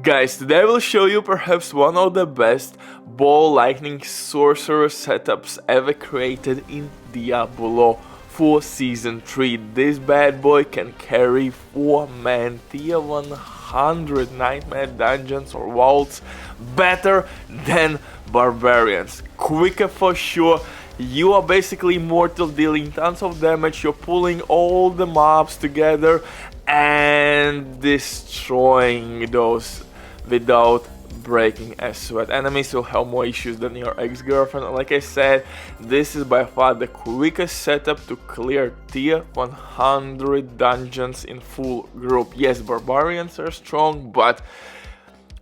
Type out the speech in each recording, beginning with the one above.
Guys, today I will show you perhaps one of the best ball lightning sorcerer setups ever created in Diablo IV Season 3. This bad boy can carry 4-man tier 100 nightmare dungeons or vaults better than Barbarians. Quicker for sure. You are basically immortal, dealing tons of damage, you're pulling all the mobs together and destroying those without breaking a sweat. Enemies will have more issues than your ex-girlfriend. Like I said, this is by far the quickest setup to clear tier 100 dungeons in full group. Yes, barbarians are strong, but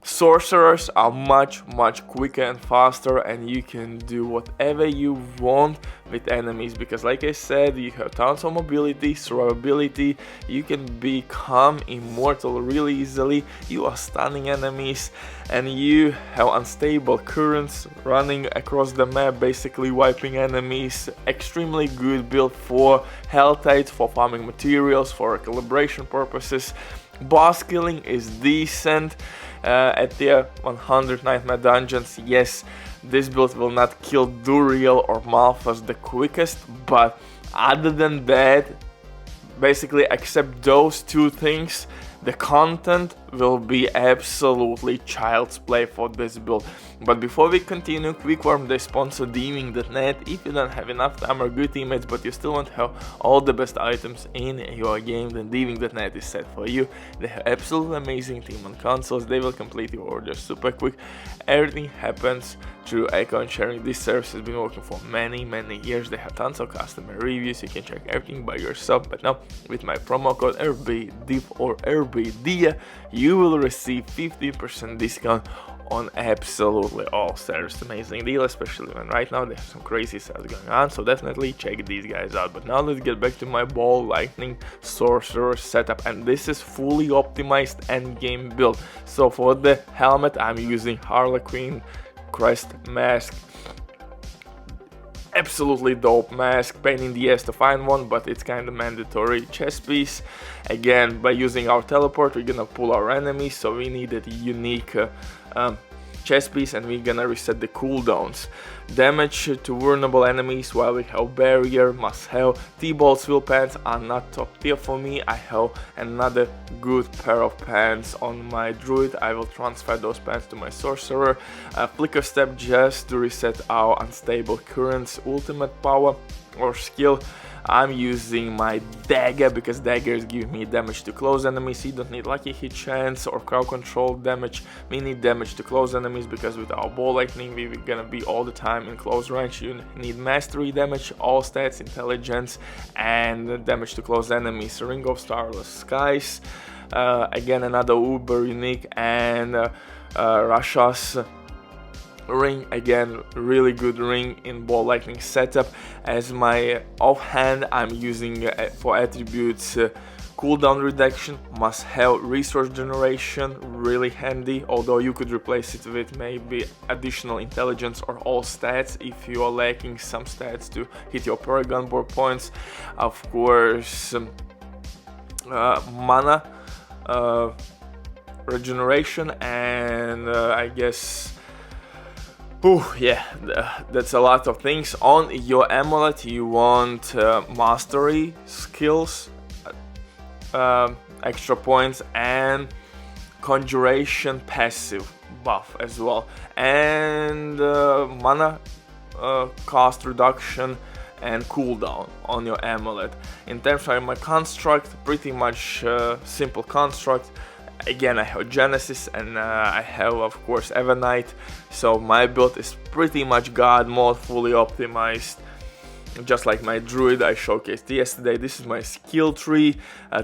sorcerers are much quicker and faster, and you can do whatever you want with enemies because, like I said, you have tons of mobility, survivability, you can become immortal really easily, you are stunning enemies, and you have unstable currents running across the map, basically wiping enemies. Extremely good build for health tides, for farming materials, for calibration purposes. Boss killing is decent at tier 100 nightmare dungeons. Yes, this build will not kill Duriel or Malphas the quickest, but other than that, basically except those two things, the content will be absolutely child's play for this build. But before we continue, quick warm, they sponsor DVING.net. If you don't have enough time or good teammates but you still want to have all the best items in your game, then DVING.net is set for you. They have absolutely amazing team on consoles, they will complete your orders super quick. Everything happens through account sharing. This service has been working for many years. They have tons of customer reviews, you can check everything by yourself. But now with my promo code RBDIV or RBDIA, you will receive 15% discount on absolutely all service. Amazing deal, especially when right now they have some crazy sales going on, so definitely check these guys out. But now let's get back to my ball lightning sorcerer setup, and this is fully optimized endgame build. So for the helmet I'm using Harlequin crest mask. Absolutely dope mask, pain in the ass to find one, but it's kind of mandatory. Chest piece, again, by using our teleport we're gonna pull our enemies, so we need a unique chest piece, and we're gonna reset the cooldowns. Damage to vulnerable enemies while we have barrier, must have. T-ball swill pants are not top tier for me. I have another good pair of pants on my druid. I will transfer those pants to my sorcerer. Flicker step just to reset our unstable currents. Ultimate power or skill, I'm using my dagger because daggers give me damage to close enemies. You don't need lucky hit chance or crowd control damage. We need damage to close enemies because with our ball lightning we're gonna be all the time in close range. You need mastery damage, all stats, intelligence, and damage to close enemies. Ring of Starless Skies, again another uber unique, and Russia's ring, again really good ring in ball lightning setup. As my offhand I'm using for attributes cooldown reduction, must have resource generation, really handy, although you could replace it with maybe additional intelligence or all stats if you are lacking some stats to hit your paragon board points. Of course, mana regeneration, and I guess yeah, that's a lot of things. On your amulet you want mastery skills, extra points, and conjuration passive buff as well, and mana cost reduction and cooldown on your amulet. In terms of my construct, pretty much simple construct. Again, I have Genesis, and I have of course Evernight, so my build is pretty much God mode, fully optimized, just like my Druid I showcased yesterday. This is my skill tree.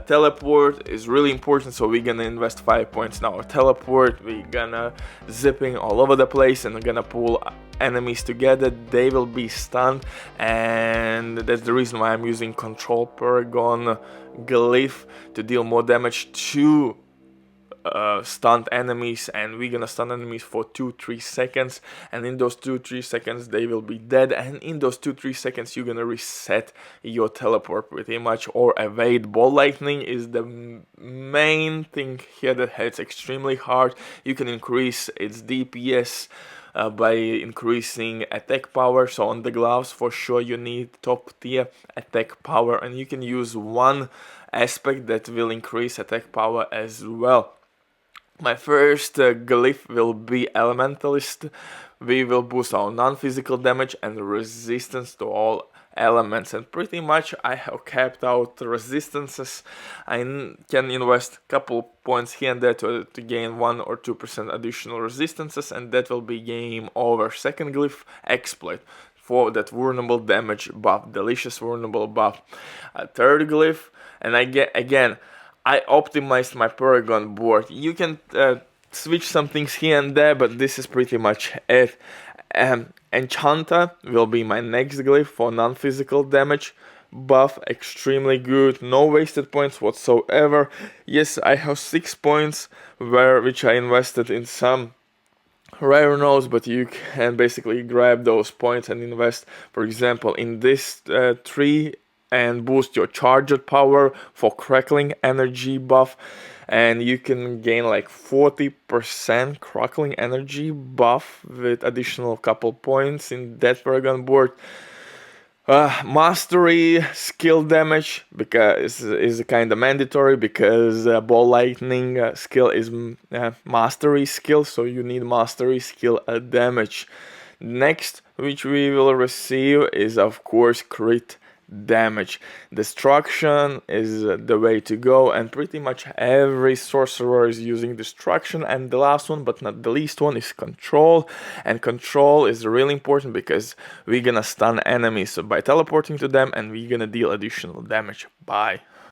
Teleport is really important, so we're gonna invest 5 points in our teleport. We're gonna zipping all over the place, and we're gonna pull enemies together. They will be stunned, and that's the reason why I'm using Control Paragon Glyph to deal more damage to stunned enemies, and we're gonna stun enemies for 2-3 seconds, and in those 2-3 seconds they will be dead, and in those 2-3 seconds you're gonna reset your teleport pretty much, or evade. Ball lightning is the main thing here that hits extremely hard. You can increase its DPS by increasing attack power. So on the gloves for sure you need top tier attack power, and you can use one aspect that will increase attack power as well. My first glyph will be Elementalist. We will boost our non-physical damage and resistance to all elements, and pretty much I have capped out resistances. I can invest a couple points here and there to gain 1 or 2% additional resistances, and that will be game over. Second glyph, Exploit, for that vulnerable damage buff, delicious vulnerable buff. Third glyph, and again I optimized my Paragon board. You can switch some things here and there, but this is pretty much it. Enchanter will be my next glyph for non-physical damage buff. Extremely good, no wasted points whatsoever. Yes, I have 6 points which I invested in some rare nodes, but you can basically grab those points and invest, for example, in this tree, and boost your charged power for crackling energy buff, and you can gain like 40% crackling energy buff with additional couple points in that Paragon board. Mastery skill damage because is kind of mandatory, because ball lightning skill is mastery skill, so you need mastery skill damage. Next, which we will receive, is of course crit damage. Destruction is the way to go, and pretty much every sorcerer is using destruction. And the last one but not the least one is control, and control is really important because we're gonna stun enemies by teleporting to them, and we're gonna deal additional damage. Bye.